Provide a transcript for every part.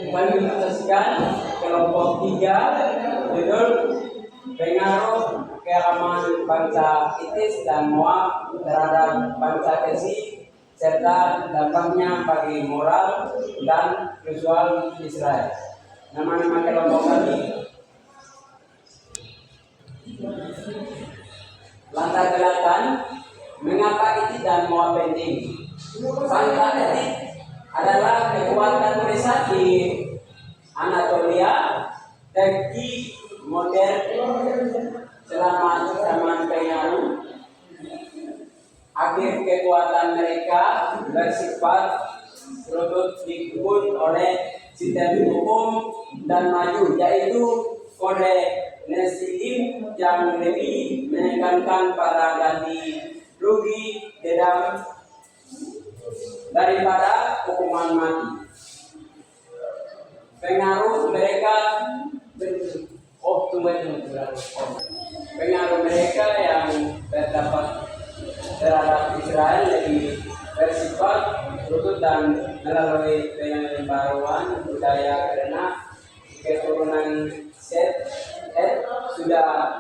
menuntaskan kelompok 3 judul pengaruh keamanan bangsa Hittite dan Moab terhadap bangsa Kesi serta dampaknya bagi moral dan visual Israel. Nama-nama kelompok tadi: Langkah ke-8, mengapa Hittite dan Moab penting? Bangsa Hittite adalah kekuatan riset di Anatolia, Turki modern selama zaman pengaruh. Akhir kekuatan mereka bersifat surut dikebut oleh sistem hukum dan maju, yaitu kode Nesilim yang lebih menekankan pada ganti rugi dendam daripada hukuman mati. Pengaruh mereka pengaruh mereka yang terdapat terhadap Israel lebih bersifat lutut dan melalui pembaruan budaya karena keturunan Seth sudah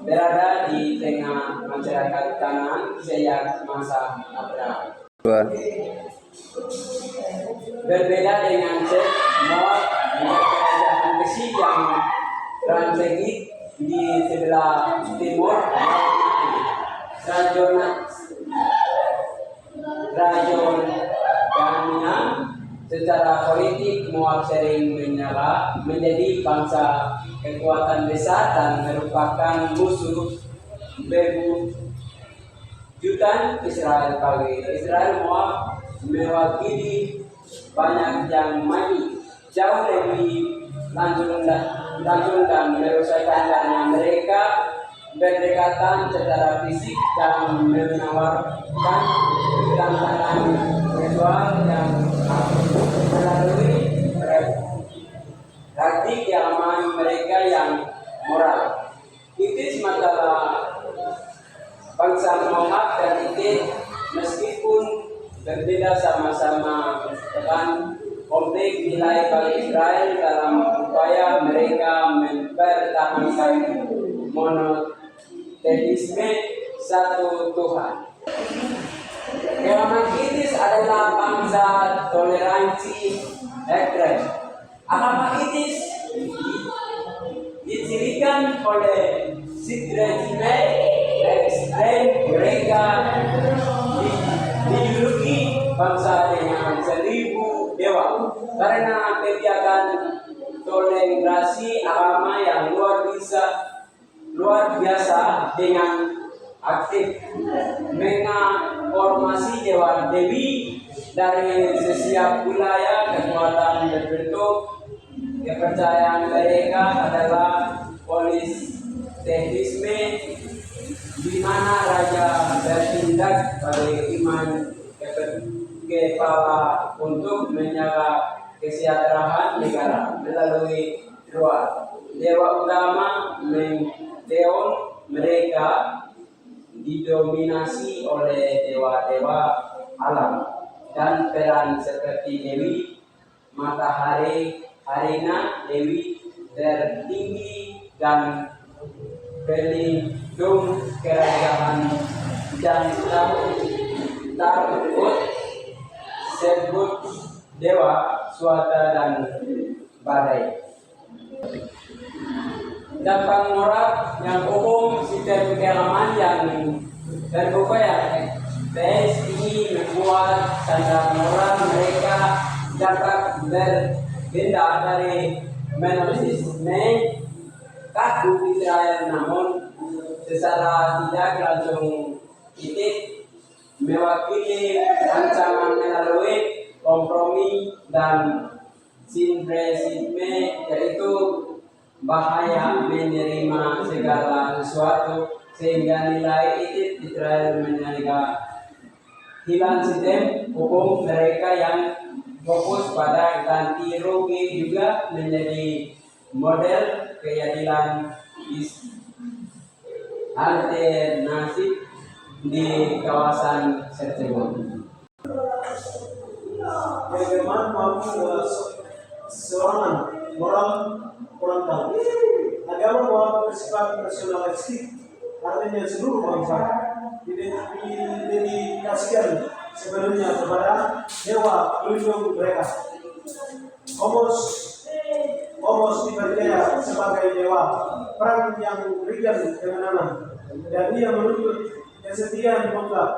berada di tengah masyarakat Kanaan sejak masa Abraham. Berbeda dengan Seth, Moab menjadi kerajaan Kesi yang strategis di sebelah timur Rajonanya. Secara politik, Moab sering menyala menjadi bangsa kekuatan besar dan merupakan musuh bebuyutan Israel. Bagi Israel, Moab mewakili banyak yang maju jauh lebih langsung dan merusakan karena mereka berdekatan secara fisik dan menawarkan tantangan visual yang melalui praktik keamanan mereka yang moral. Itu masalah bangsa Moab dan Hittite meskipun berbeda sama-sama dengan konflik nilai bagi Israel dalam upaya mereka mempertahankan monoteisme satu Tuhan. Keamanan Hittite adalah bangsa toleransi ekstrem. Agama Hittite dicirikan oleh sinkretisme ekstrem. Mereka dijuluki bangsa dengan 1000 dewa karena kegiatan toleransi agama yang luar biasa dengan aktif menghormati dewa dewi dari setiap wilayah. Kekuatan berbentuk kepercayaan mereka adalah politeisme, di mana raja bertindak pada iman kepala untuk menjaga kesejahteraan negara melalui doa. Dewa utama Theon mereka didominasi oleh dewa-dewa alam dan peran seperti Dewi Matahari, Harina, Dewi tertinggi dan pelindung kerajaan, dan Tarut sebut dewa cuaca dan badai. Dampak moral yang umum sistem keamanan yang berupaya ini membuat standar moral mereka dapat berbeda dari monoteisme kaku Israel, namun secara tidak langsung Hittite mewakili ancaman melalui kompromi dan sinkretisme, yaitu bahaya menerima segala sesuatu sehingga nilai Hittite Israel menjaga hilang sistem hukum mereka yang fokus pada ganti rugi juga menjadi model keadilan alternatif di kawasan tersebut. Bagaimana mampu serangan moral frontal. Agama bahwa bersifat nasionalistik, artinya seluruh bangsa didedikasikan sebenarnya kepada dewa pelindung mereka. Homos dipercaya sebagai dewa perang yang berikan kemenangan, dan ia menuntut kesetiaan mutlak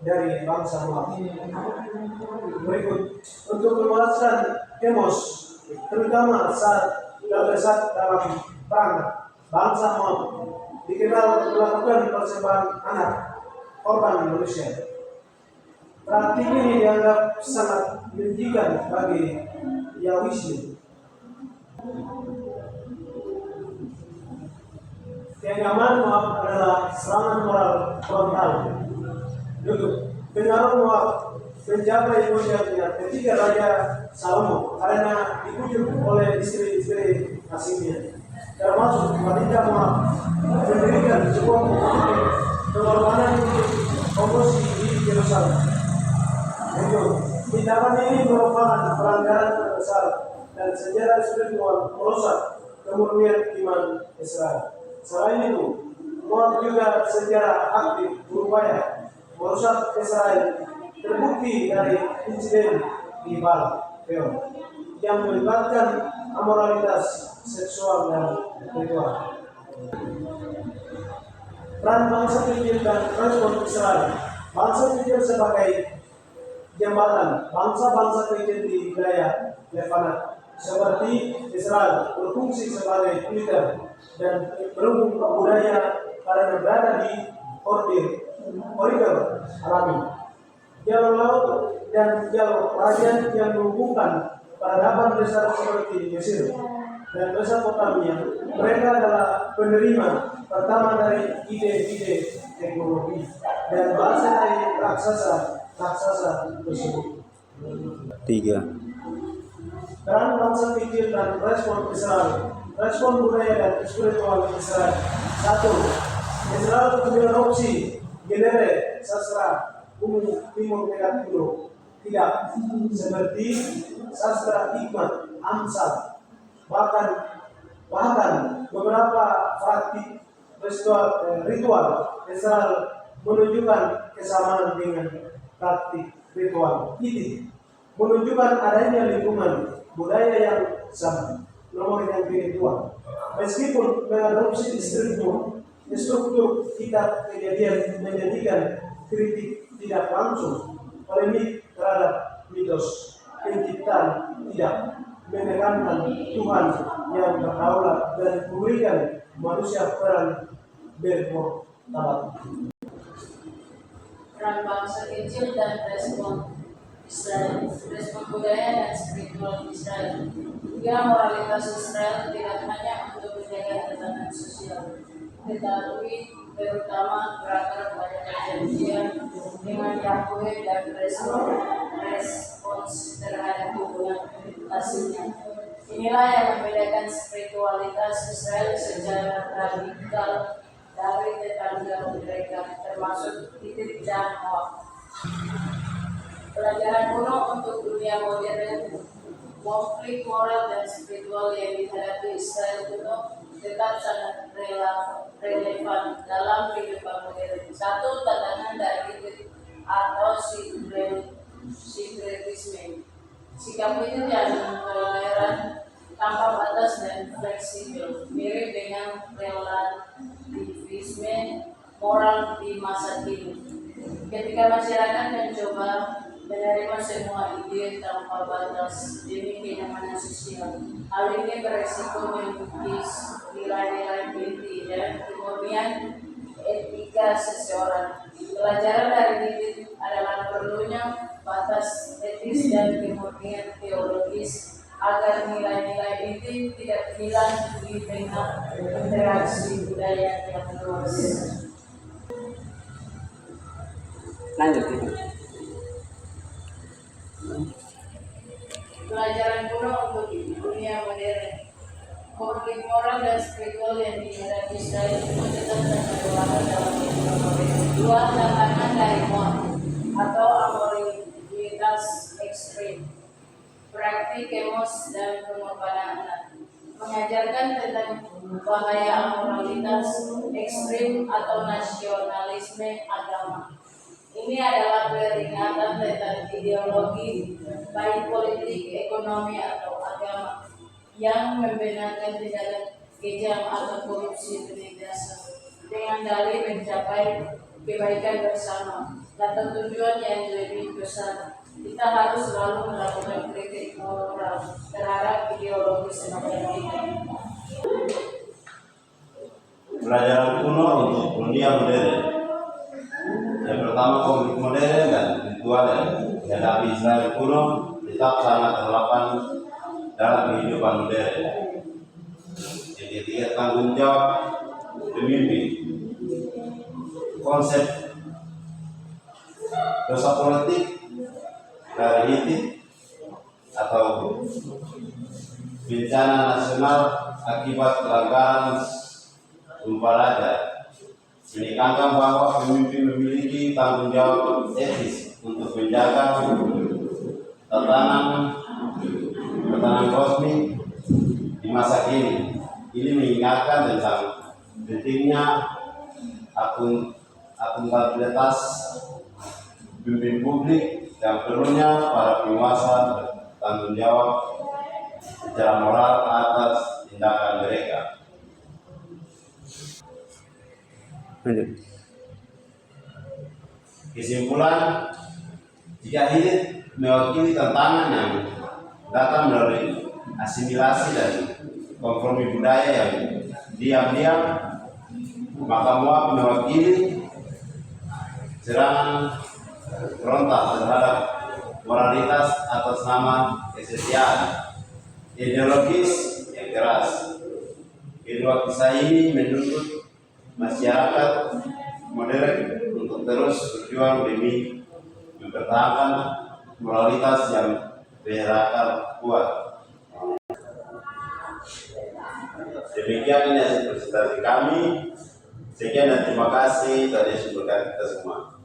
dari bangsa Moab. Berikut, untuk memuaskan demos, terutama saat terdesak dalam perang, bangsa Moab dikenal melakukan persembahan anak korban manusia. Praktik ini dianggap sangat menjijikan bagi Yahwisme. Keagamaan Moab adalah serangan moral frontal. Duduk, pengaruh Moab mencapai puncaknya ketika Raja Salomo karena dibujuk oleh istri-istri asingnya, termasuk wanita Moab, mendirikan sebuah pengorbanan untuk promosi di Yerusalem. Tindakan ini merupakan pelanggaran terbesar dan sejarah spiritual merusak kemurnian iman Israel. Selain itu, Moab juga secara aktif berupaya merusak Israel, terbukti dari insiden di Baal Peor yang melibatkan amoralitas seksual dan ritual. Peran bangsa kecil dan respon Israel. Bangsa kecil sebagai jembatan bangsa-bangsa kecil di wilayah Lebanon seperti Israel berfungsi sebagai Twitter dan berhubung budaya karena berada di koridor alami, jalur laut dan jalur perairan yang menghubungkan peradaban besar seperti Mesir dan Mesopotamia. Mereka adalah penerima pertama dari ide-ide teknologi dan bahasa dari raksasa tersebut. 3. Peran bangsa kecil dan respon Israel. Respon budaya dan spiritual Israel. 1. Israel mengadopsi genre sastra umum Timur Tengah kuno, tidak seperti sastra hikmat Amsal. Bahkan beberapa praktik ritual Israel menunjukkan kesamaan dengan praktik ritual Hittite, menunjukkan adanya lingkungan budaya yang sama. Nomor yang kedua, meskipun mengadopsi struktur kitab Kejadian menjadikan kritik tidak langsung, polemik terhadap mitos penciptaan tidak menekankan Tuhan yang berdaulat dan memberikan manusia peran bermartabat. Peran bangsa kecil dan respon Israel, respon budaya dan spiritual Israel. Hingga moralitas Israel tidak hanya untuk menjaga tatanan sosial, tetapi terutama berakar pada perjanjian dengan Yahweh dan respons terhadap hubungan aslinya. Inilah yang membedakan spiritualitas Israel secara radikal dari tetangga mereka, termasuk Hittite dan Moab. Pelajaran kuno untuk dunia modern. Konflik moral dan spiritual yang dihadapi Israel kuno tetap sangat relevan dalam kehidupan modern. 1. Tantangan dari Hittite atau sinkretisme. Sikap itu yang toleran, tanpa batas dan fleksibel, mirip dengan relativisme moral di masa kini. Ketika masyarakat mencoba menerima semua ide tanpa batas demi kenyamanan sosial, hal ini beresiko mengikis nilai-nilai inti dan kemurnian etika seseorang. Pelajaran dari Hittite adalah perlunya batas etis dan kemurnian teologis agar nilai-nilai inti tidak hilang di tengah interaksi budaya yang luas. Lanjut itu. Pelajaran kuno untuk dunia modern. Konflik moral dan spiritual yang dihadapi Israel itu tetap terkendala dalam kehidupan modern. 2. Tantangan dari Moab atau amoralitas ekstrim. praktik kemos dan pengorbanan anak, mengajarkan tentang bahaya moralitas ekstrim atau nasionalisme agama. Ini adalah peringatan tentang ideologi baik politik, ekonomi atau agama yang membenarkan tindakan kejam atau korupsi benih dasar dengan dalih mencapai kebaikan bersama atau tujuan yang lebih besar. Kita harus selalu melakukan kritik moral terhadap ideologi semacam ini. Pelajaran kuno untuk dunia modern. Yang pertama, konflik modern dan ritual yang dihadapi Israel kuno tetap sangat relevan dalam kehidupan modern. Yang ketiga, tanggung jawab pemimpin. Konsep dosa politik dari Hitit atau bencana nasional akibat pelanggaran Sumpah Raja menekankan bahwa pemimpin memiliki tanggung jawab etis untuk menjaga tatanan kosmik di masa kini. Ini mengingatkan tentang pentingnya akuntabilitas pemimpin publik dan perlunya para penguasa bertanggung jawab secara moral atas tindakan mereka. Lanjut. Kesimpulan, jika Hitit mewakili tantangan yang datang melalui asimilasi dan kompromi budaya yang diam-diam, maka Moab mewakili serangan frontal terhadap moralitas atas nama kesetiaan ideologis yang keras. Kedua kisah ini menuntut masyarakat modern untuk terus berjuang demi mempertahankan moralitas yang berakar kuat. Demikian ini hasil presentasi kami. Sekian dan terima kasih. Tadi sumberkan kita semua.